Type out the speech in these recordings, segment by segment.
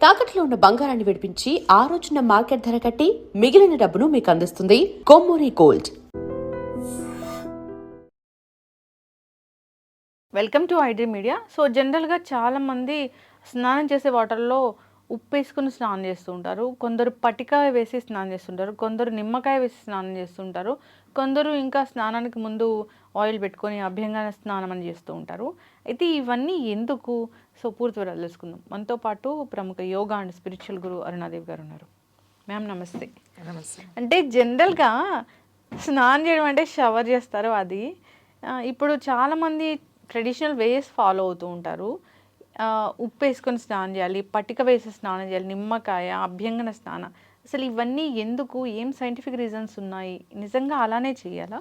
తాకట్లో ఉన్న బంగారాన్ని విడిపించి ఆ రోజున మార్కెట్ ధర కట్టి మిగిలిన డబ్బును మీకు అందిస్తుంది Kommuri gold. Welcome to iDream media. So జనరల్గా చాలామంది స్నానం చేసే వాటర్లో ఉప్పు వేసుకుని స్నానం చేస్తూ ఉంటారు. కొందరు పటికాయ వేసి స్నానం చేస్తుంటారు, కొందరు నిమ్మకాయ వేసి స్నానం చేస్తుంటారు, కొందరు ఇంకా స్నానానికి ముందు ఆయిల్ పెట్టుకొని అభ్యంగన స్నానం అని చేస్తూ ఉంటారు. అయితే ఇవన్నీ ఎందుకు? సో పూర్తి వివరాలు తెలుసుకుందాం. మనతో పాటు ప్రముఖ యోగా అండ్ స్పిరిచువల్ గురు అరుణాదేవి గారు ఉన్నారు. మ్యామ్ నమస్తే. నమస్తే. అంటే జనరల్గా స్నానం చేయడం అంటే షవర్ చేస్తారు, అది ఇప్పుడు చాలామంది ట్రెడిషనల్ వేస్ ఫాలో అవుతూ ఉంటారు. ఉప్పు వేసుకొని స్నానం చేయాలి, పటిక వేసి స్నానం చేయాలి, నిమ్మకాయ, అభ్యంగన స్నానం. అసలు ఇవన్నీ ఎందుకు? ఏం సైంటిఫిక్ రీజన్స్ ఉన్నాయి? నిజంగా అలానే చేయాలా?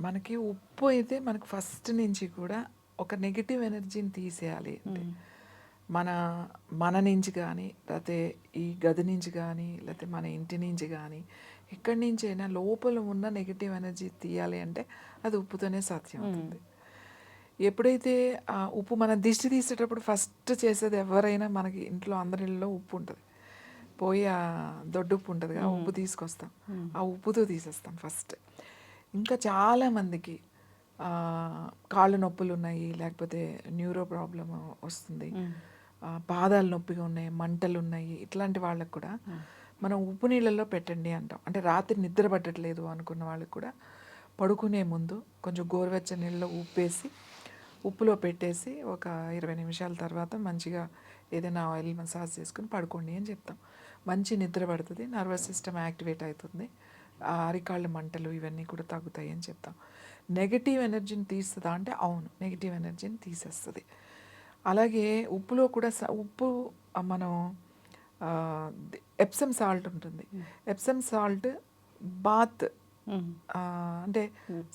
మనకి ఉప్పు అయితే మనకు ఫస్ట్ నుంచి కూడా ఒక నెగిటివ్ ఎనర్జీని తీసేయాలి అంటే మన మన నుంచి కానీ, లేకపోతే ఈ గది నుంచి కానీ, లేకపోతే మన ఇంటి నుంచి కానీ, ఎక్కడి నుంచి అయినా లోపల ఉన్న నెగిటివ్ ఎనర్జీ తీయాలి అంటే అది ఉప్పుతోనే సాధ్యం అవుతుంది. ఎప్పుడైతే ఉప్పు మన దిష్టి తీసేటప్పుడు ఫస్ట్ చేసేది ఎవరైనా, మనకి ఇంట్లో అందరి ఇళ్ళలో ఉప్పు ఉంటుంది, పోయి ఆ దొడ్డు ఉప్పు ఉంటుంది కదా, ఉప్పు తీసుకొస్తాం, ఆ ఉప్పుతో తీసేస్తాం ఫస్ట్. ఇంకా చాలామందికి కాళ్ళు నొప్పులు ఉన్నాయి, లేకపోతే న్యూరో ప్రాబ్లం వస్తుంది, పాదాలు నొప్పిగా ఉన్నాయి, మంటలు ఉన్నాయి, ఇట్లాంటి వాళ్ళకు కూడా మనం ఉప్పు నీళ్ళల్లో పెట్టండి అంటాం. అంటే రాత్రి నిద్ర పట్టట్లేదు అనుకున్న వాళ్ళకి కూడా పడుకునే ముందు కొంచెం గోరువెచ్చని నీళ్ళలో ఉప్పేసి ఉప్పులో పెట్టేసి ఒక 20 నిమిషాల తర్వాత మంచిగా ఏదైనా ఆయిల్ మసాజ్ చేసుకుని పడుకోండి అని చెప్తాం. మంచి నిద్ర పడుతుంది, నర్వస్ సిస్టమ్ యాక్టివేట్ అవుతుంది, అరికాళ్ళ మంటలు ఇవన్నీ కూడా తగ్గుతాయి అని చెప్తాం. నెగిటివ్ ఎనర్జీని తీస్తుందా అంటే అవును, నెగిటివ్ ఎనర్జీని తీసేస్తుంది. అలాగే ఉప్పులో కూడా ఉప్పు మనం ఎప్సమ్ సాల్ట్ ఉంటుంది, ఎప్సమ్ సాల్ట్ బాత్ అంటే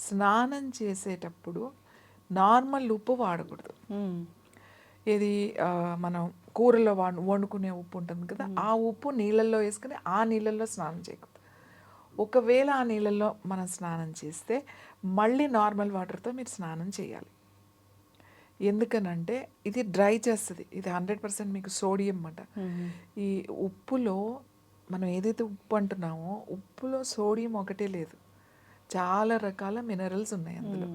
స్నానం చేసేటప్పుడు నార్మల్ ఉప్పు వాడకూడదు. ఇది మనం కూరలో వండుకునే ఉప్పు ఉంటుంది కదా, ఆ ఉప్పు నీళ్ళల్లో వేసుకుని ఆ నీళ్ళల్లో స్నానం చేయకూడదు. ఒకవేళ ఆ నీళ్ళల్లో మనం స్నానం చేస్తే మళ్ళీ నార్మల్ వాటర్తో మీరు స్నానం చేయాలి. ఎందుకనంటే ఇది డ్రై చేస్తుంది, ఇది 100% మీకు సోడియం అన్నమాట. ఈ ఉప్పులో మనం ఏదైతే ఉప్పు అంటున్నామో ఉప్పులో సోడియం ఒకటే లేదు, చాలా రకాల మినరల్స్ ఉన్నాయి అందులో.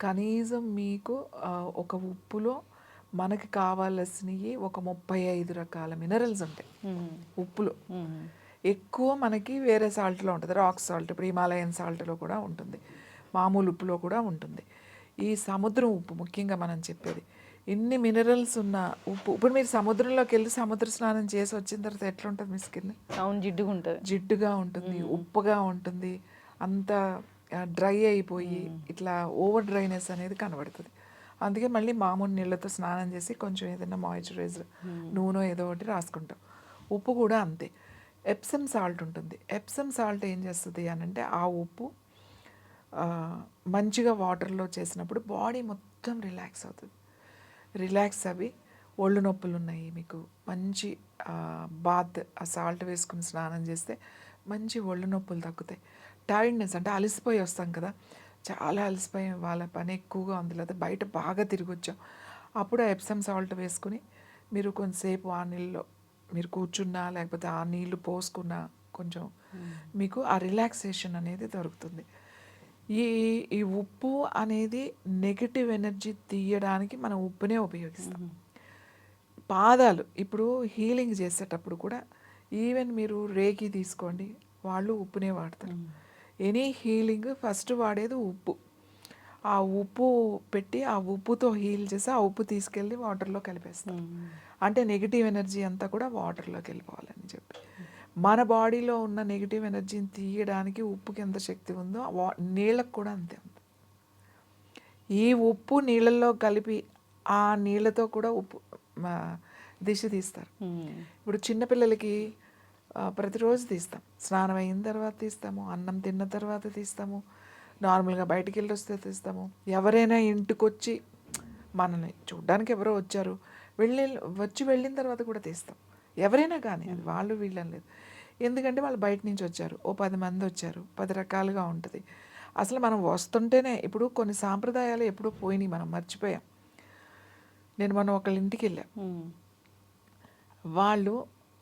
కనీసం మీకు ఒక ఉప్పులో మనకి కావాల్సినవి ఒక 35 రకాల మినరల్స్ ఉంటాయి ఉప్పులో. ఎక్కువ మనకి వేరే సాల్ట్లో ఉంటుంది, రాక్ సాల్ట్, ఇప్పుడు హిమాలయన్ సాల్ట్లో కూడా ఉంటుంది, మామూలు ఉప్పులో కూడా ఉంటుంది. ఈ సముద్రం ఉప్పు ముఖ్యంగా మనం చెప్పేది, ఇన్ని మినరల్స్ ఉన్న ఉప్పు. ఇప్పుడు మీరు సముద్రంలోకి వెళ్ళి సముద్ర స్నానం చేసి వచ్చిన తర్వాత ఎట్లా ఉంటుంది మీ స్కిన్? అవును, జిడ్డుగా ఉంటుంది, జిడ్డుగా ఉంటుంది, ఉప్పుగా ఉంటుంది, అంతా డ్రై అయిపోయి ఇట్లా ఓవర్ డ్రైనెస్ అనేది కనబడుతుంది. అందుకే మళ్ళీ మామూలు నీళ్ళతో స్నానం చేసి కొంచెం ఏదైనా మాయిశ్చరైజర్ నూనె ఏదో ఒకటి రాసుకుంటాం. ఉప్పు కూడా అంతే. ఎప్సమ్ సాల్ట్ ఉంటుంది, ఎప్సమ్ సాల్ట్ ఏం చేస్తుంది అని అంటే ఆ ఉప్పు మంచిగా వాటర్లో చేసినప్పుడు బాడీ మొత్తం రిలాక్స్ అవుతుంది. రిలాక్స్ అవి ఒళ్ళు నొప్పులు ఉన్నాయి మీకు మంచి బాత్ ఆ సాల్ట్ వేసుకుని స్నానం చేస్తే మంచి ఒళ్ళు నొప్పులు తగ్గుతాయి. టైర్డ్నెస్ అంటే అలసిపోయి వస్తాం కదా, చాలా అలసిపోయి వాళ్ళ పని ఎక్కువగా ఉంది, లేదా బయట బాగా తిరిగి వచ్చాం, అప్పుడు ఆ ఎప్సమ్ సాల్ట్ వేసుకుని మీరు కొంతసేపు ఆ నీళ్ళలో మీరు కూర్చున్నా లేకపోతే ఆ నీళ్లు పోసుకున్నా కొంచెం మీకు ఆ రిలాక్సేషన్ అనేది దొరుకుతుంది. ఈ ఈ ఉప్పు అనేది నెగిటివ్ ఎనర్జీ తీయడానికి మనం ఉప్పునే ఉపయోగిస్తాం. పాదాలు ఇప్పుడు హీలింగ్ చేసేటప్పుడు కూడా ఈవెన్ మీరు రేకి తీసుకోండి, వాళ్ళు ఉప్పునే వాడతారు. ఎనీ హీలింగ్ ఫస్ట్ వాడేది ఉప్పు. ఆ ఉప్పు పెట్టి ఆ ఉప్పుతో హీల్ చేసి ఆ ఉప్పు తీసుకెళ్ళి వాటర్లో కలిపేస్తాం. అంటే నెగిటివ్ ఎనర్జీ అంతా కూడా వాటర్లోకి వెళ్ళిపోవాలని చెప్పి. మన బాడీలో ఉన్న నెగిటివ్ ఎనర్జీని తీయడానికి ఉప్పుకి ఎంత శక్తి ఉందో నీళ్ళకు కూడా అంతే ఉంది. ఈ ఉప్పు నీళ్ళల్లో కలిపి ఆ నీళ్ళతో కూడా ఉప్పు దిష్టి తీస్తారు. ఇప్పుడు చిన్నపిల్లలకి ప్రతిరోజు తీస్తాం, స్నానం అయిన తర్వాత తీస్తాము, అన్నం తిన్న తర్వాత తీస్తాము, నార్మల్గా బయటికి వెళ్ళి వస్తే తీస్తాము. ఎవరైనా ఇంటికి వచ్చి మనల్ని చూడ్డానికి ఎవరో వచ్చారు వెళ్ళిన తర్వాత కూడా తీస్తాం. ఎవరైనా కానీ అది వాళ్ళు వీళ్ళని లేదు, ఎందుకంటే వాళ్ళు బయట నుంచి వచ్చారు, ఓ 10 మంది వచ్చారు, 10 రకాలుగా ఉంటుంది. అసలు మనం వస్తుంటేనే ఇప్పుడు కొన్ని సాంప్రదాయాలు ఎప్పుడూ పోయినాయి, మనం మర్చిపోయాం. నేను మొన్న ఒకళ్ళ ఇంటికి వెళ్ళా,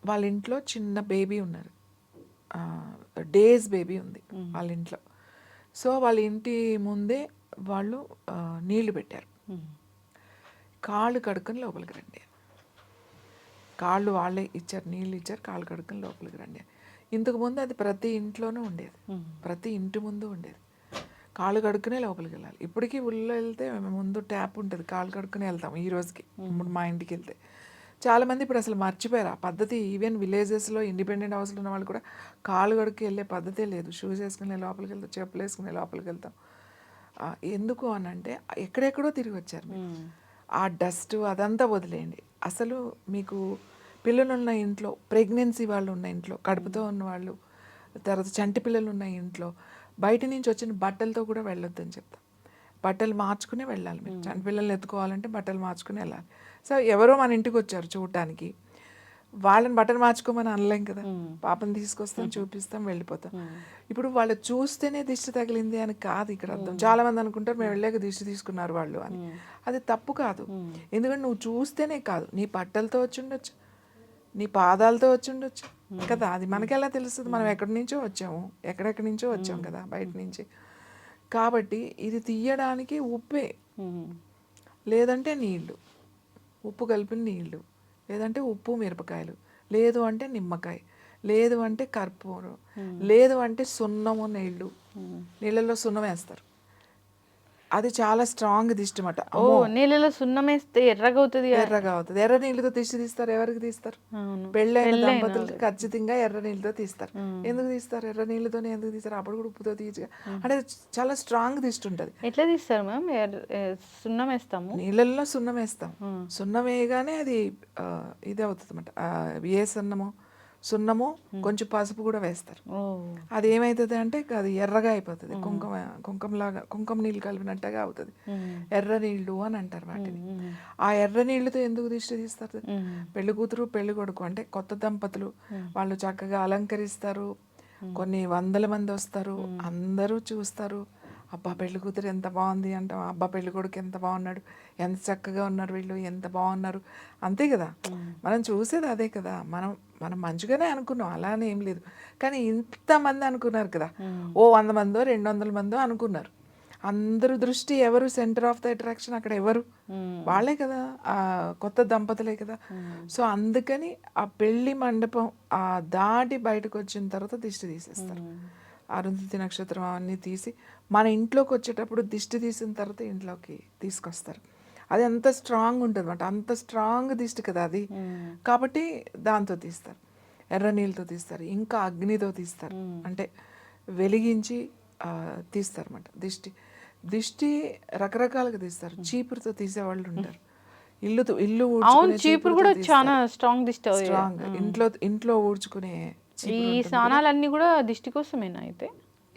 వాళ్ళ ఇంట్లో చిన్న బేబీ ఉన్నారు, డేస్ బేబీ ఉంది వాళ్ళ ఇంట్లో. సో వాళ్ళ ఇంటి ముందే వాళ్ళు నీళ్లు పెట్టారు. కాళ్ళు కడుక్కొని లోపలికి రండి, కాళ్ళు వాళ్ళే ఇచ్చారు, నీళ్ళు ఇచ్చారు, కాళ్ళు కడుక్కొని లోపలికి రండి. ఇంతకుముందు అది ప్రతి ఇంట్లోనూ ఉండేది, ప్రతి ఇంటి ముందు ఉండేది. కాళ్ళు కడుక్కునే లోపలికి వెళ్ళాలి. ఇప్పటికీ ఊళ్ళో వెళ్తే ముందు ట్యాప్ ఉంటుంది, కాళ్ళు కడుక్కునే వెళ్తాం ఈ రోజుకి. ఇప్పుడు మా ఇంటికి వెళ్తే చాలామంది ఇప్పుడు అసలు మర్చిపోయారు ఆ పద్ధతి. ఈవెన్ విలేజెస్లో ఇండిపెండెంట్ హౌస్లో ఉన్న వాళ్ళు కూడా కాళ్ళు కడుక్కి వెళ్ళే పద్ధతే లేదు. షూస్ వేసుకునే లోపలికి వెళ్తాం, చెప్పులు వేసుకునే లోపలికి వెళ్తాం. ఎందుకు అని అంటే ఎక్కడెక్కడో తిరిగి వచ్చారు మీరు. ఆ డస్ట్ అదంతా వదిలేయండి. అసలు మీకు పిల్లలున్న ఇంట్లో, ప్రెగ్నెన్సీ వాళ్ళు ఉన్న ఇంట్లో, కడుపుతో ఉన్న వాళ్ళు, తర్వాత చంటి పిల్లలు ఉన్న ఇంట్లో బయట నుంచి వచ్చిన బట్టలతో కూడా వెళ్ళొద్దని చెప్తాం. బట్టలు మార్చుకునే వెళ్ళాలి. మీరు చంటి పిల్లల్ని ఎత్తుకోవాలంటే బట్టలు మార్చుకుని వెళ్ళాలి. సో ఎవరో మన ఇంటికి వచ్చారు చూడటానికి, వాళ్ళని బట్టలు మార్చుకోమని అనలేం కదా. పాపని తీసుకొస్తాం, చూపిస్తాం, వెళ్ళిపోతాం. ఇప్పుడు వాళ్ళు చూస్తేనే దిష్టి తగిలింది అని కాదు ఇక్కడ అర్థం. చాలా మంది అనుకుంటారు మేము వెళ్ళాక దిష్టి తీసుకున్నారు వాళ్ళు అని. అది తప్పు కాదు. ఎందుకంటే నువ్వు చూస్తేనే కాదు, నీ బట్టలతో వచ్చి ఉండొచ్చు, నీ పాదాలతో వచ్చి ఉండొచ్చు కదా. అది మనకెలా తెలుస్తుంది? మనం ఎక్కడి నుంచో వచ్చాము, ఎక్కడెక్కడి నుంచో వచ్చాము కదా బయట నుంచి. కాబట్టి ఇది తీయడానికి ఉప్పే, లేదంటే నీళ్లు, ఉప్పు కలిపిన నీళ్లు, లేదంటే ఉప్పు మిరపకాయలు, లేదు అంటే నిమ్మకాయ, లేదు అంటే కర్పూరం, లేదు అంటే సున్నము నీళ్ళు, నీళ్ళల్లో సున్నం వేస్తారు. అది చాలా స్ట్రాంగ్ దిష్టి అన్నమాట. నీళ్ళలో సున్నం వేస్తే ఎర్రగా అవుతుంది. ఎర్రగా అవుతుంది. ఎర్ర నీళ్ళతో దిష్టి తీస్తారు. ఎవరికి తీస్తారు? పెళ్ళైన దంపతులకి ఖచ్చితంగా ఎర్ర నీళ్ళతో తీస్తారు. ఎందుకు తీస్తారు? ఎర్ర నీళ్ళతోనే ఎందుకు తీస్తారు? అప్పుడు కూడా ఉప్పుతో తీయచ్చుగా. అంటే చాలా స్ట్రాంగ్ దిష్టి ఉంటుంది. ఎట్లా తీస్తారు మ్యామ్? సున్నం వేస్తాము, నీళ్ళల్లో సున్నం వేస్తాం. సున్నం వేయగానే అది ఇది అవుతుంది అన్నమాట. ఏ సున్నము కొంచెం పసుపు కూడా వేస్తారు. అది ఏమవుతుంది అంటే అది ఎర్రగా అయిపోతుంది, కుంకుమ నీళ్ళు కలిపినట్టుగా అవుతుంది. ఎర్ర నీళ్ళు అని అంటారు వాటిని. ఆ ఎర్ర నీళ్ళతో ఎందుకు దిష్టి తీస్తారు? పెళ్లి కూతురు పెళ్లి కొడుకు అంటే కొత్త దంపతులు, వాళ్ళు చక్కగా అలంకరిస్తారు, కొన్ని వందల మంది వస్తారు, అందరూ చూస్తారు. అబ్బా పెళ్లి కూతురు ఎంత బాగుంది అంటాం, అబ్బా పెళ్లి కొడుకు ఎంత బాగున్నాడు, ఎంత చక్కగా ఉన్నారు వీళ్ళు, ఎంత బాగున్నారు, అంతే కదా. మనం చూసేది అదే కదా. మనం మంచిగానే అనుకున్నాం, అలానే ఏం లేదు. కానీ ఇంతమంది అనుకున్నారు కదా, 100 మందో 200 మందో అనుకున్నారు. అందరూ దృష్టి ఎవరు? సెంటర్ ఆఫ్ ద అట్రాక్షన్ అక్కడ ఎవరు? వాళ్ళే కదా, ఆ కొత్త దంపతులే కదా. సో అందుకని ఆ పెళ్లి మండపం దాటి బయటకు వచ్చిన తర్వాత దిష్టి తీసేస్తారు. అరుంధతి నక్షత్రం అవన్నీ తీసి మన ఇంట్లోకి వచ్చేటప్పుడు దిష్టి తీసిన తర్వాత ఇంట్లోకి తీసుకొస్తారు. అది అంత స్ట్రాంగ్ ఉంటుంది అన్నమాట. అంత స్ట్రాంగ్ దిష్టి కదా అది. కాబట్టి దాంతో తీస్తారు, ఎర్ర నీళ్ళతో తీస్తారు, ఇంకా అగ్నితో తీస్తారు, అంటే వెలిగించి తీస్తారు అన్నమాట. దిష్టి రకరకాలుగా తీస్తారు. చీపురుతో తీసేవాళ్ళు ఉంటారు. ఇల్లు చీపురు కూడా చాలా స్ట్రాంగ్ దిష్టి. స్ట్రాంగ్ ఇంట్లో ఊడ్చుకునే ఈ స్నానాలన్నీ కూడా దిష్టి కోసమేనా? అయితే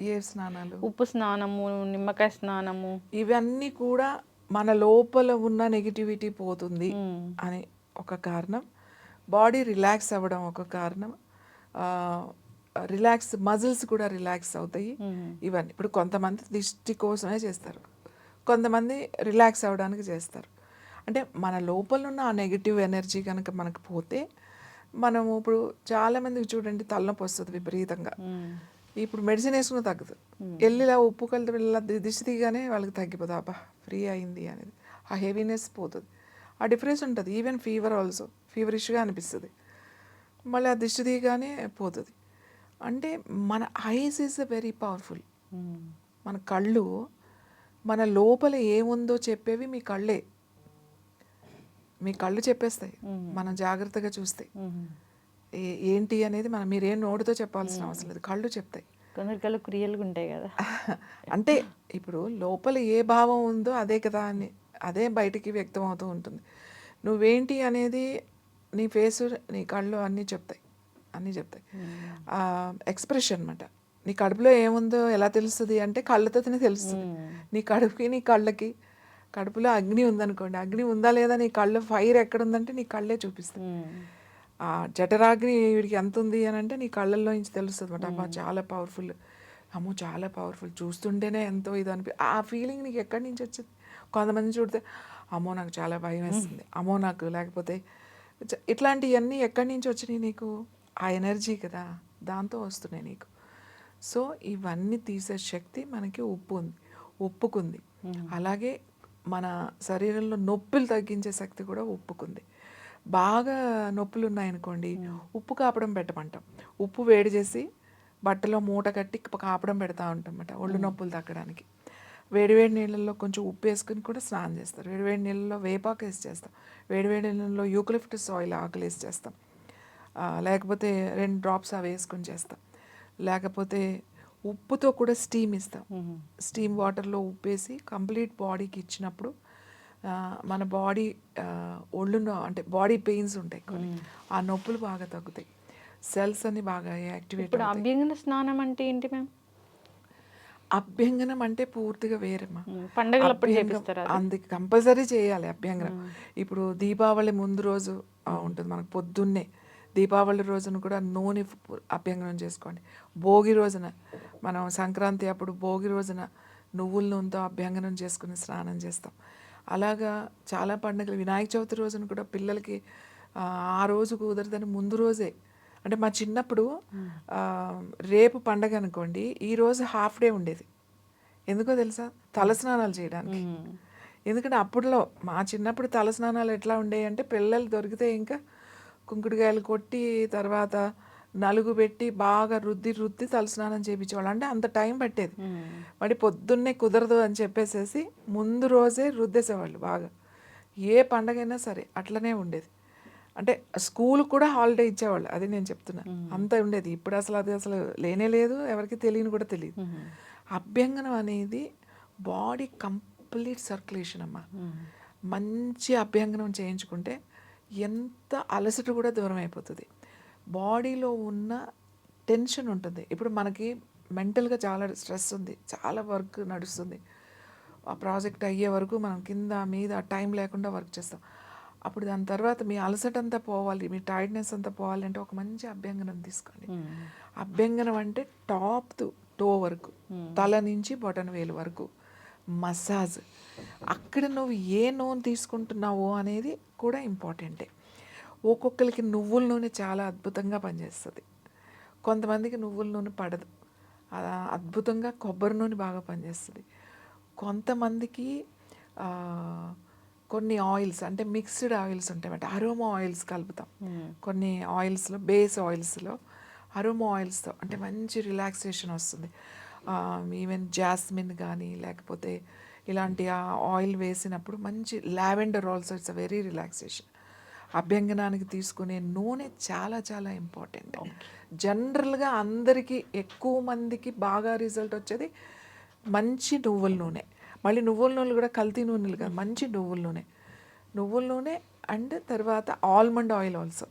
ఏ స్నానాలు? ఉప్పు స్నానము, నిమ్మకాయ స్నానము, ఇవన్నీ కూడా మన లోపల ఉన్న నెగిటివిటీ పోతుంది అని ఒక కారణం. బాడీ రిలాక్స్ అవ్వడం ఒక కారణం. రిలాక్స్ మజిల్స్ కూడా రిలాక్స్ అవుతాయి. ఇవన్నీ ఇప్పుడు కొంతమంది దిష్టి కోసమే చేస్తారు, కొంతమంది రిలాక్స్ అవ్వడానికి చేస్తారు. అంటే మన లోపల ఉన్న ఆ నెగిటివ్ ఎనర్జీ కనుక మనకు పోతే, మనము ఇప్పుడు చాలామందికి చూడండి తలనొప్పి వస్తుంది విపరీతంగా. ఇప్పుడు మెడిసిన్ వేసుకున్న తగ్గదు, వెళ్ళిలా ఉప్పు కలిపి వెళ్ళిలా దిష్టి తీయగానే వాళ్ళకి తగ్గిపోతుంది, అబ్బా ఫ్రీ అయింది అనేది. ఆ హెవీనెస్ పోతుంది, ఆ డిఫరెన్స్ ఉంటుంది. ఈవెన్ ఫీవర్ ఆల్సో, ఫీవరిష్గా అనిపిస్తుంది, మళ్ళీ ఆ దిష్టి తీయగానే పోతుంది. అంటే మన ఐస్ ఈజ్ వెరీ పవర్ఫుల్. మన కళ్ళు మన లోపల ఏముందో చెప్పేవి మీ కళ్ళే. మీ కళ్ళు చెప్పేస్తాయి మనం జాగ్రత్తగా చూస్తే ఏంటి అనేది. మీరేం నోటితో చెప్పాల్సిన అవసరం లేదు, కళ్ళు చెప్తాయి. కొందరు కళ్ళు క్రియలుగా ఉంటాయి కదా. అంటే ఇప్పుడు లోపల ఏ భావం ఉందో అదే కదా అని, అదే బయటికి వ్యక్తం అవుతూ ఉంటుంది. నువ్వేంటి అనేది నీ ఫేసు, నీ కళ్ళు అన్నీ చెప్తాయి. ఎక్స్ప్రెషన్ అనమాట. నీ కడుపులో ఏముందో ఎలా తెలుస్తుంది అంటే కళ్ళతోనే తెలుస్తుంది. నీ కడుపుకి నీ కళ్ళకి, కడుపులో అగ్ని ఉందనుకోండి, అగ్ని ఉందా లేదా నీ కళ్ళు, ఫైర్ ఎక్కడుందంటే నీ కళ్ళే చూపిస్తుంది. జఠరాగ్ని వీడికి ఎంత ఉంది అని అంటే నీ కళ్ళల్లో నుంచి తెలుస్తుంది అనమాట. అమ్మా చాలా పవర్ఫుల్, అమ్మో చాలా పవర్ఫుల్, చూస్తుంటేనే ఎంతో ఇది ఆ ఫీలింగ్ నీకు ఎక్కడి నుంచి వచ్చింది? కొంతమంది చూడితే అమ్మో నాకు చాలా భయం వేస్తుంది, అమ్మో నాకు లేకపోతే ఇట్లాంటివన్నీ ఎక్కడి నుంచి వచ్చినాయి నీకు? ఆ ఎనర్జీ కదా, దాంతో వస్తున్నాయి నీకు. సో ఇవన్నీ తీసే శక్తి మనకి ఉప్పుకుంది. అలాగే మన శరీరంలో నొప్పులు తగ్గించే శక్తి కూడా ఉప్పుకుంది. బాగా నొప్పులు ఉన్నాయనుకోండి, ఉప్పు కాపడం పెట్టమంటాం. ఉప్పు వేడి చేసి బట్టలో మూట కట్టి కాపడం పెడతా ఉంటామన్నమాట ఒళ్ళు నొప్పులు తగ్గడానికి. వేడివేడి నీళ్ళల్లో కొంచెం ఉప్పు వేసుకుని కూడా స్నానం చేస్తారు. వేడివేడి నీళ్ళలో వేపాకు వేసి చేస్తాం. వేడివేడి నీళ్ళలో యూకలిప్టస్ ఆయిల్ ఆకులు వేసి చేస్తాం. లేకపోతే 2 డ్రాప్స్ అవి వేసుకొని చేస్తాం. లేకపోతే ఉప్పుతో కూడా స్టీమ్ ఇస్తాం. స్టీమ్ వాటర్లో ఉప్పు వేసి కంప్లీట్ బాడీకి ఇచ్చినప్పుడు మన బాడీ ఒళ్ళులో అంటే బాడీ పెయిన్స్ ఉంటాయి కొన్ని, ఆ నొప్పులు బాగా తగ్గుతాయి. సెల్స్ అన్ని బాగా యాక్టివేట్ ఇప్పుడు అవుతాయి. అభ్యంగన స్నానం అంటే ఏంటి మ్యామ్? అభ్యంగనం అంటే పూర్తిగా వేరమ్మా. పండగలప్పుడు అభ్యంగం చేపిస్తారా? అందుకు కంపల్సరీ చేయాలి అభ్యంగనం. ఇప్పుడు దీపావళి ముందు రోజు ఉంటుంది మనకు పొద్దున్నే. దీపావళి రోజున కూడా నూనె అభ్యంగనం చేసుకోండి. భోగి రోజున మనం సంక్రాంతి అప్పుడు భోగి రోజున నువ్వుల నూనెతో అభ్యంగనం చేసుకుని స్నానం చేస్తాం. అలాగా చాలా పండుగలు, వినాయక చవితి రోజున కూడా పిల్లలకి ఆ రోజు కుదరదని ముందు రోజే, అంటే మా చిన్నప్పుడు రేపు పండగ అనుకోండి, ఈరోజు హాఫ్ డే ఉండేది. ఎందుకో తెలుసా? తలస్నానాలు చేయడానికి. ఎందుకంటే అప్పట్లో మా చిన్నప్పుడు తలస్నానాలు ఎట్లా ఉండేవి అంటే, పిల్లలు దొరికితే ఇంకా కుంకుడుకాయలు కొట్టి తర్వాత నలుగు పెట్టి బాగా రుద్ది తలస్నానం చేయించేవాళ్ళు. అంటే అంత టైం పట్టేది. మరి పొద్దున్నే కుదరదు అని చెప్పేసేసి ముందు రోజే రుద్దేసేవాళ్ళు బాగా. ఏ పండగైనా సరే అట్లనే ఉండేది. అంటే స్కూల్ కూడా హాలిడే ఇచ్చేవాళ్ళు, అది నేను చెప్తున్నా. అంత ఉండేది. ఇప్పుడు అది అసలు లేనే లేదు, ఎవరికి తెలియని కూడా తెలియదు. అభ్యంగనం అనేది బాడీ కంప్లీట్ సర్క్యులేషన్ అమ్మా. మంచి అభ్యంగనం చేయించుకుంటే ఎంత అలసట కూడా దూరం అయిపోతుంది. బాడీలో ఉన్న టెన్షన్ ఉంటుంది. ఇప్పుడు మనకి మెంటల్గా చాలా స్ట్రెస్ ఉంది, చాలా వర్క్ నడుస్తుంది. ఆ ప్రాజెక్ట్ అయ్యే వరకు మనం కింద మీద టైం లేకుండా వర్క్ చేస్తాం. అప్పుడు దాని తర్వాత మీ అలసట అంతా పోవాలి, మీ టైర్డ్నెస్ అంతా పోవాలి అంటే ఒక మంచి అభ్యంగనం తీసుకోండి. అభ్యంగనం అంటే టాప్ టు టో వరకు, తల నుంచి బొటన వేలు వరకు మసాజ్. అక్కడ నువ్వు ఏ నూనె తీసుకుంటున్నావో అనేది కూడా ఇంపార్టెంటే. ఒక్కొక్కరికి నువ్వుల నూనె చాలా అద్భుతంగా పనిచేస్తుంది. కొంతమందికి నువ్వుల నూనె పడదు. అద్భుతంగా కొబ్బరి నూనె బాగా పనిచేస్తుంది. కొంతమందికి కొన్ని ఆయిల్స్ అంటే మిక్స్డ్ ఆయిల్స్ ఉంటాయన్నమాట. అరోమా ఆయిల్స్ కలుపుతాం కొన్ని ఆయిల్స్లో, బేస్ ఆయిల్స్లో అరోమా ఆయిల్స్తో అంటే మంచి రిలాక్సేషన్ వస్తుంది. ఈవెన్ జాస్మిన్ కానీ లేకపోతే ఇలాంటి ఆయిల్ వేసినప్పుడు మంచి lavender also it's a very relaxation. అభ్యంగనానికి తీసుకునే నూనె చాలా చాలా ఇంపార్టెంట్. జనరల్గా అందరికీ ఎక్కువ మందికి బాగా రిజల్ట్ వచ్చేది మంచి నువ్వుల నూనె. మళ్ళీ నువ్వుల నూనెలు కూడా కల్తీ నూనెలు కాదు, మంచి నువ్వుల నూనె అండ్ తర్వాత ఆల్మండ్ ఆయిల్ ఆల్సో.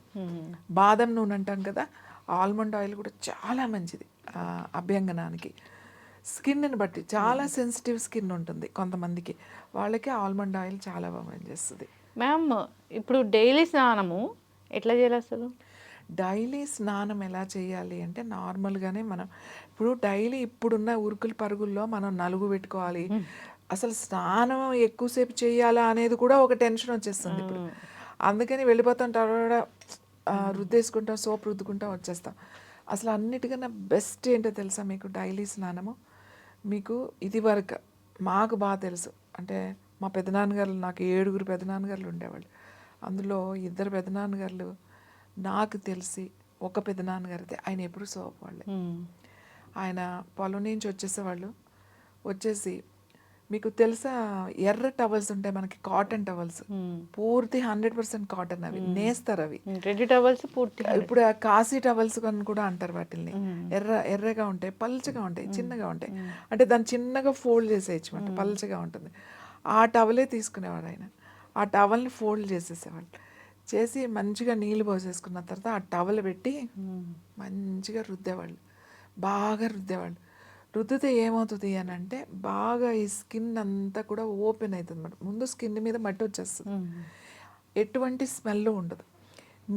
బాదం నూనె అంటాం కదా, ఆల్మండ్ ఆయిల్ కూడా చాలా మంచిది అభ్యంగనానికి. స్కిన్ని బట్టి చాలా సెన్సిటివ్ స్కిన్ ఉంటుంది కొంతమందికి, వాళ్ళకి ఆల్మండ్ ఆయిల్ చాలా బాగా పనిచేస్తుంది. మ్యామ్ ఇప్పుడు డైలీ స్నానము ఎట్లా చేయాలి అసలు? డైలీ స్నానం ఎలా చేయాలి అంటే నార్మల్గానే మనం ఇప్పుడు డైలీ ఇప్పుడున్న ఉరుకుల పరుగుల్లో మనం నలుగు పెట్టుకోవాలి, అసలు స్నానం ఎక్కువసేపు చేయాలా అనేది కూడా ఒక టెన్షన్ వచ్చేస్తుంది ఇప్పుడు. అందుకని వెళ్ళిపోతాం, రుద్దేసుకుంటాం, సోప్ రుద్దుకుంటాం, వచ్చేస్తాం. అసలు అన్నిటికన్నా బెస్ట్ ఏంటో తెలుసా మీకు? డైలీ స్నానము. మీకు ఇది వరకు మాకు బాగా తెలుసు, అంటే మా పెదనాన్నగారు, నాకు 7 పెదనాన్నగారులు ఉండేవాళ్ళు. అందులో 2 పెదనాన్నగారులు నాకు తెలిసి, ఒక పెదనాన్నగారితే ఆయన ఎప్పుడు సోప్ వాళ్ళే. ఆయన పొలం నుంచి వచ్చేసేవాళ్ళు. వచ్చేసి మీకు తెలుసా ఎర్ర టవల్స్ ఉంటాయి మనకి, కాటన్ టవల్స్, పూర్తి 100% కాటన్, అవి నేస్తారు. అవి రెడ్ టవల్స్ పూర్తి. ఇప్పుడు కాశీ టవల్స్ అని కూడా అంటారు వాటిని. ఎర్రగా ఉంటాయి, పల్చగా ఉంటాయి, చిన్నగా ఉంటాయి. అంటే దాన్ని చిన్నగా ఫోల్డ్ చేసేయచ్చు అనమాట, పల్చగా ఉంటుంది. ఆ టవలే తీసుకునేవాడు ఆయన. ఆ టవల్ని ఫోల్డ్ చేసేసేవాళ్ళు. చేసి మంచిగా నీళ్ళు పోసేసుకున్న తర్వాత ఆ టవల్ పెట్టి మంచిగా రుద్దేవాళ్ళు, బాగా రుద్దేవాళ్ళు. రుద్దితే ఏమవుతుంది అని అంటే బాగా ఈ స్కిన్ అంతా కూడా ఓపెన్ అవుతుంది అన్నమాట. ముందు స్కిన్ మీద మట్టి వచ్చేస్తుంది, ఎటువంటి స్మెల్ ఉండదు.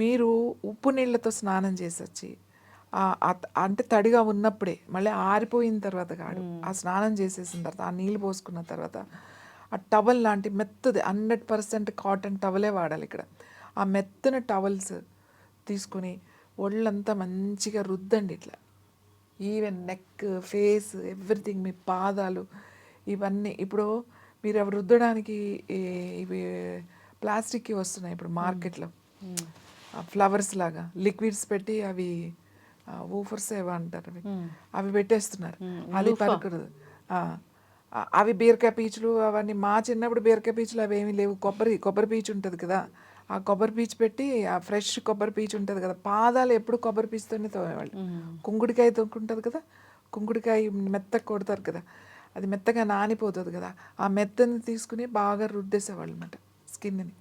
మీరు ఉప్పు నీళ్ళతో స్నానం చేసి వచ్చి అంటే తడిగా ఉన్నప్పుడే, మళ్ళీ ఆరిపోయిన తర్వాత కాదు, ఆ స్నానం చేసేసిన తర్వాత ఆ నీళ్ళు పోసుకున్న తర్వాత ఆ టవల్ లాంటి మెత్తది 100% కాటన్ టవలే వాడాలి ఇక్కడ. ఆ మెత్తని టవల్స్ తీసుకొని ఒళ్ళంతా మంచిగా రుద్దండి ఇట్లా. ఈవెన్ నెక్, ఫేస్, ఎవ్రీథింగ్, మీ పాదాలు ఇవన్నీ. ఇప్పుడు మీరు అవి రుద్దడానికి ఇవి ప్లాస్టిక్కి వస్తున్నాయి ఇప్పుడు మార్కెట్లో, ఫ్లవర్స్ లాగా లిక్విడ్స్ పెట్టి అవి ఊఫర్స్ ఏవో అంటారు అవి, అవి పెట్టేస్తున్నారు. అది పలకూడదు. అవి బీరకాయ పీచులు అవన్నీ. మా చిన్నప్పుడు బీరకాయ పీచులు అవి ఏమీ లేవు. కొబ్బరి పీచు ఉంటుంది కదా, ఆ కొబ్బరి పీచు పెట్టి, ఆ ఫ్రెష్ కొబ్బరి పీచు ఉంటుంది కదా, పాదాలు ఎప్పుడు కొబ్బరి పీచుతోనే తోమేవాళ్ళు. కుంకుడికాయ తొక్కుంటుంది కదా, కుంకుడికాయ మెత్తగా కొడతారు కదా, అది మెత్తగా నానిపోతుంది కదా, ఆ మెత్తని తీసుకుని బాగా రుద్దేసేవాళ్ళు అన్నమాట స్కిన్ని.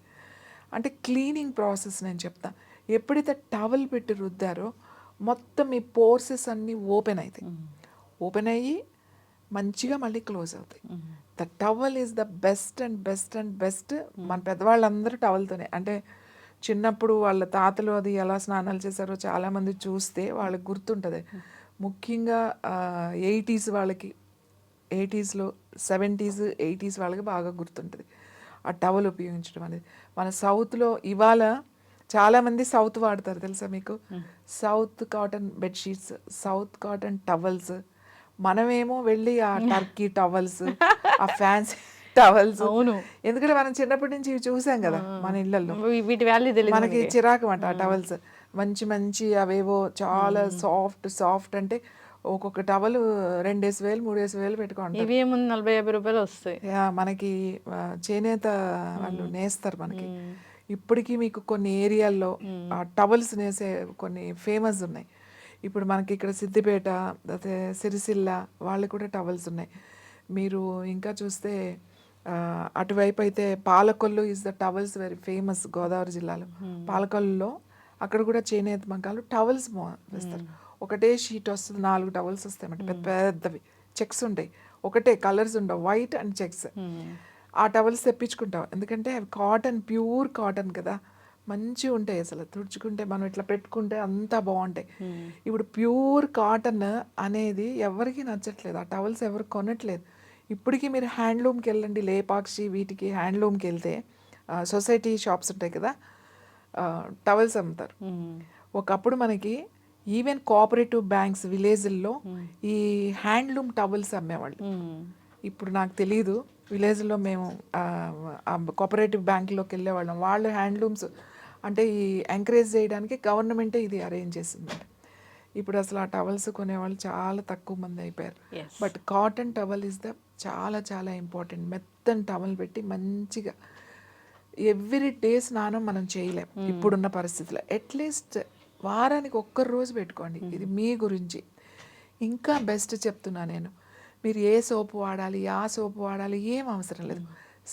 అంటే క్లీనింగ్ ప్రాసెస్ నేను చెప్తా. ఎప్పుడైతే టవల్ పెట్టి రుద్దారో మొత్తం మీ పోర్సెస్ అన్నీ ఓపెన్ అవుతాయి. ఓపెన్ అయ్యి మంచిగా మళ్ళీ క్లోజ్ అవుతాయి. The towel is the best and best and best. మన పెద్దవాళ్ళందరూ టవల్తోనే, అంటే చిన్నప్పుడు వాళ్ళ తాతలు అది ఎలా స్నానాలు చేశారో చాలామంది చూస్తే వాళ్ళకి గుర్తుంటుంది. ముఖ్యంగా 80s వాళ్ళకి, 80sలో 70s 80s వాళ్ళకి బాగా గుర్తుంటుంది ఆ టవల్ ఉపయోగించడం అనేది. మన సౌత్లో ఇవాళ చాలామంది సౌత్ వాడతారు తెలుసా మీకు? South cotton bedsheets, south cotton towels. మనమేమో వెళ్ళి ఆ టర్కీ టవల్స్, ఆ ఫ్యాన్సీ టవల్స్. అవును. ఎందుకంటే మనం చిన్నప్పటి నుంచి ఇవి చూసాం కదా మన ఇళ్ళల్లో. వీటి వాల్యూ తెలియదు మనకి చిరాకు అంట ఆ టవల్స్. మంచి మంచి అవేవో చాలా సాఫ్ట్ అంటే ఒక్కొక్క టవల్ 2,000 3,000 పెట్టుకుంటారు. ఇవి ఏముంది 40-50 రూపాయలు వస్తాయి. మనకి చేనేత వాళ్ళు నేస్తారు మనకి. ఇప్పటికీ మీకు కొన్ని ఏరియాల్లో ఆ టవల్స్ నేసే కొన్ని ఫేమస్ ఉన్నాయి. ఇప్పుడు మనకి ఇక్కడ సిద్దిపేట, అదే సిరిసిల్ల వాళ్ళు కూడా టవల్స్ ఉన్నాయి. మీరు ఇంకా చూస్తే అటువైపు అయితే Palakollu is the towels very famous. Godavari జిల్లాలో పాలకొల్లులో అక్కడ కూడా చేనేత మగ్గాలు టవల్స్ వేస్తారు. ఒకటే షీట్ వస్తుంది, 4 టవల్స్ వస్తాయి అన్నమాట, పెద్ద పెద్దవి. చెక్స్ ఉంటాయి, ఒకటే కలర్స్ ఉండవు, వైట్ అండ్ చెక్స్. ఆ టవల్స్ తెప్పించుకుంటాం, ఎందుకంటే అవి కాటన్, ప్యూర్ కాటన్ కదా, మంచిగా ఉంటాయి. అసలు తుడుచుకుంటే మనం ఇట్లా పెట్టుకుంటే అంతా బాగుంటాయి. ఇప్పుడు ప్యూర్ కాటన్ అనేది ఎవరికి నచ్చట్లేదు, ఆ టవల్స్ ఎవరు కొనట్లేదు. ఇప్పటికీ మీరు హ్యాండ్లూమ్కి వెళ్ళండి, లేపాక్షి వీటికి హ్యాండ్లూమ్కి వెళ్తే సొసైటీ షాప్స్ ఉంటాయి కదా, టవల్స్ అమ్ముతారు. ఒకప్పుడు మనకి ఈవెన్ కోఆపరేటివ్ బ్యాంక్స్ విలేజ్ల్లో ఈ హ్యాండ్లూమ్ టవల్స్ అమ్మేవాళ్ళు. ఇప్పుడు నాకు తెలీదు, విలేజ్లో మేము కోఆపరేటివ్ బ్యాంక్లోకి వెళ్ళేవాళ్ళం. వాళ్ళు హ్యాండ్లూమ్స్ అంటే ఈ ఎంకరేజ్ చేయడానికి గవర్నమెంటే ఇది అరేంజ్ చేసింది. ఇప్పుడు అసలు ఆ టవల్స్ కొనేవాళ్ళు చాలా తక్కువ మంది అయిపోయారు. But cotton towel is the చాలా చాలా ఇంపార్టెంట్. మెత్తని టవల్ పెట్టి మంచిగా ఎవ్రీ డే స్నానం మనం చేయలేం ఇప్పుడున్న పరిస్థితిలో. అట్లీస్ట్ వారానికి ఒక్కరోజు పెట్టుకోండి. ఇది మీ గురించి. ఇంకా బెస్ట్ చెప్తున్నా నేను, మీరు ఏ సోపు వాడాలి, ఆ సోపు వాడాలి ఏం అవసరం లేదు.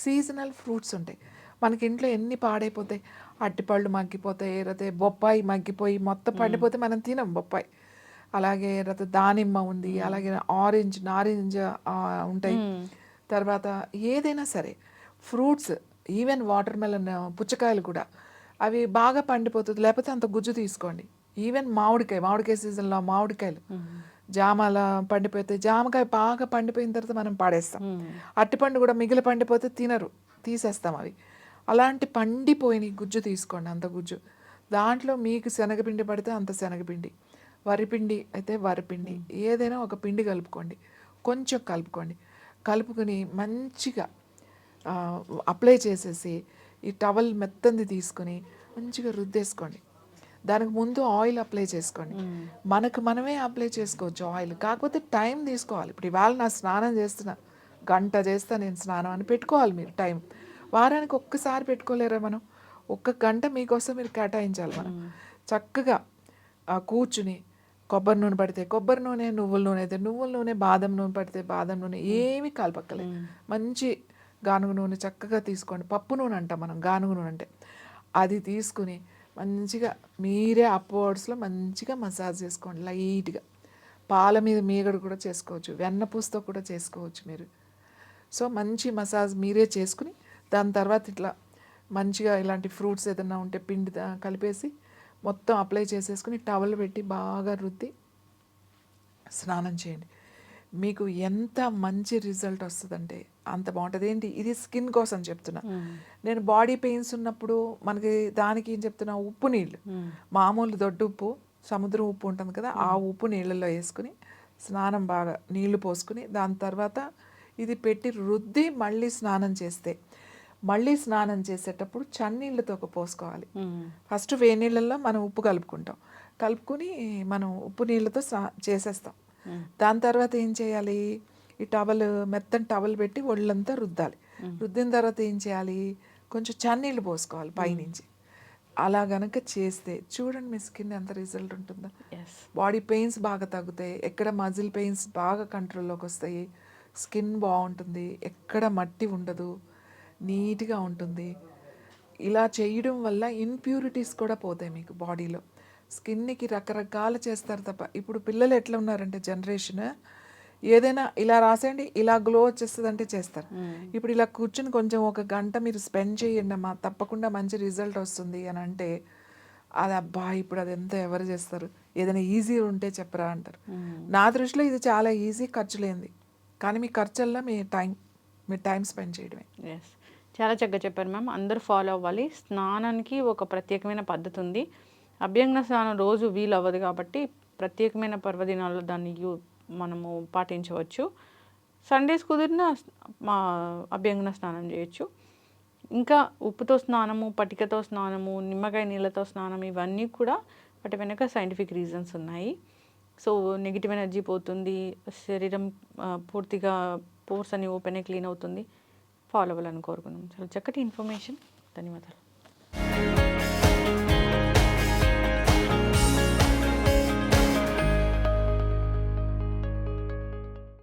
సీజనల్ ఫ్రూట్స్ ఉంటాయి మనకి ఇంట్లో, ఎన్ని పాడైపోతాయి. అట్టిపళ్ళు మగ్గిపోతాయి, లేకపోతే బొప్పాయి మగ్గిపోయి మొత్తం పండిపోతే మనం తినం బొప్పాయి. అలాగే లేకపోతే దానిమ్మ ఉంది, అలాగే నారింజ ఉంటాయి. తర్వాత ఏదైనా సరే ఫ్రూట్స్, ఈవెన్ వాటర్ మెలన్, పుచ్చకాయలు కూడా అవి బాగా పండిపోతుంది, లేకపోతే అంత గుజ్జు తీసుకోండి. ఈవెన్ మామిడికాయ సీజన్లో మామిడికాయలు, జామల పండిపోతే జామకాయ బాగా పండిపోయిన తర్వాత మనం పాడేస్తాం. అట్టిపండు కూడా మిగిలి పండిపోతే తినరు, తీసేస్తాం అవి. అలాంటి పండిపోయిన గుజ్జు తీసుకోండి, అంత గుజ్జు. దాంట్లో మీకు శనగపిండి పడితే అంత శనగపిండి, వరిపిండి అయితే వరిపిండి, ఏదైనా ఒక పిండి కలుపుకోండి, కొంచెం కలుపుకొని మంచిగా అప్లై చేసేసి ఈ టవల్ మెత్తంది తీసుకొని మంచిగా రుద్దేసుకోండి. దానికి ముందు ఆయిల్ అప్లై చేసుకోండి. మనమే అప్లై చేసుకోవచ్చు ఆయిల్, కాకపోతే టైం తీసుకోవాలి. ఇప్పుడు ఇవాళ నా స్నానం చేస్తున్నా, గంట చేస్తా నేను స్నానం అని పెట్టుకోవాలి మీరు టైం. వారానికి ఒక్కసారి పెట్టుకోలేరా మనం? 1 గంట మీకోసం మీరు కేటాయించాలి. మనం చక్కగా కూర్చుని, కొబ్బరి నూనె పడితే కొబ్బరి నూనె, నువ్వుల నూనె అయితే నువ్వుల నూనె, బాదం నూనె పడితే బాదం నూనె, ఏమీ కలపక్కలేదు. మంచి గానుగ నూనె చక్కగా తీసుకోండి. పప్పు నూనె అంటాం మనం, గానుగ నూనె అంటే అది తీసుకుని మంచిగా మీరే అప్వర్డ్స్లో మంచిగా మసాజ్ చేసుకోండి లైట్గా. పాల మీద మీగడ కూడా చేసుకోవచ్చు, వెన్నపూసతో కూడా చేసుకోవచ్చు మీరు. సో మంచి మసాజ్ మీరే చేసుకుని దాని తర్వాత ఇట్లా మంచిగా ఇలాంటి ఫ్రూట్స్ ఏదైనా ఉంటే పిండి కలిపేసి మొత్తం అప్లై చేసేసుకుని టవల్ పెట్టి బాగా రుద్ది స్నానం చేయండి. మీకు ఎంత మంచి రిజల్ట్ వస్తుందంటే అంత బాగుంటుంది. ఏంటి ఇది స్కిన్ కోసం చెప్తున్నా. నేను బాడీ పెయిన్స్ ఉన్నప్పుడు మనకి దానికి ఏం చెప్తున్నా, ఉప్పు నీళ్ళు, మామూలు దొడ్డు ఉప్పు, సముద్రం ఉప్పు ఉంటుంది కదా, ఆ ఉప్పు నీళ్ళల్లో వేసుకుని స్నానం బాగా నీళ్లు పోసుకుని దాని తర్వాత ఇది పెట్టి రుద్ది మళ్ళీ స్నానం చేస్తే, మళ్ళీ స్నానం చేసేటప్పుడు చన్నీళ్ళతో పోసుకోవాలి. ఫస్ట్ వేడి నీళ్ళల్లో మనం ఉప్పు కలుపుకుని మనం ఉప్పు నీళ్ళతో చేసేస్తాం. దాని తర్వాత ఏం చేయాలి, ఈ మెత్తని టవల్ పెట్టి ఒళ్ళంతా రుద్దాలి. రుద్దిన తర్వాత ఏం చేయాలి, కొంచెం చన్నీళ్ళు పోసుకోవాలి పైనుంచి. అలా గనక చేస్తే చూడండి మీ స్కిన్ ఎంత రిజల్ట్ ఉంటుందో. బాడీ పెయిన్స్ బాగా తగ్గుతాయి, ఎక్కడ మజిల్ పెయిన్స్ బాగా కంట్రోల్లోకి వస్తాయి, స్కిన్ బాగుంటుంది, ఎక్కడ మట్టి ఉండదు, నీట్గా ఉంటుంది. ఇలా చేయడం వల్ల ఇంప్యూరిటీస్ కూడా పోతాయి మీకు బాడీలో. స్కిన్కి రకరకాలు చేస్తారు తప్ప, ఇప్పుడు పిల్లలు ఎట్లా ఉన్నారంటే జనరేషన్, ఏదైనా ఇలా రాసేయండి ఇలా గ్లో వచ్చేస్తుంది అంటే చేస్తారు. ఇప్పుడు ఇలా కూర్చుని కొంచెం 1 గంట మీరు స్పెండ్ చేయండి అమ్మా, తప్పకుండా మంచి రిజల్ట్ వస్తుంది అని అంటే, అది అబ్బా ఇప్పుడు అది ఎంత ఎవరు చేస్తారు, ఏదైనా ఈజీ ఉంటే చెప్పరా అంటారు. నా దృష్టిలో ఇది చాలా ఈజీ, ఖర్చు లేనిది. కానీ మీ ఖర్చుల్లో మీ టైం స్పెండ్ చేయడమే. ఎస్, చాలా చక్కగా చెప్పారు మ్యామ్. అందరూ ఫాలో అవ్వాలి. స్నానానికి ఒక ప్రత్యేకమైన పద్ధతి ఉంది. అభ్యంగన స్నానం రోజు వీలు అవ్వదు కాబట్టి ప్రత్యేకమైన పర్వదినాల్లో దాన్ని మనము పాటించవచ్చు. సండేస్ కుదిరిన మా అభ్యంగన స్నానం చేయొచ్చు. ఇంకా ఉప్పుతో స్నానము, పటికతో స్నానము, నిమ్మకాయ నీళ్ళతో స్నానం, ఇవన్నీ కూడా వాటి వెనక సైంటిఫిక్ రీజన్స్ ఉన్నాయి. సో నెగిటివ్ ఎనర్జీ పోతుంది, శరీరం పూర్తిగా పోర్స్ అని ఓపెన్ క్లీన్ అవుతుంది. ఫాలో అవ్వాలని కోరుకున్నాం. చాలా చక్కటి ఇన్ఫర్మేషన్, ధన్యవాదాలు.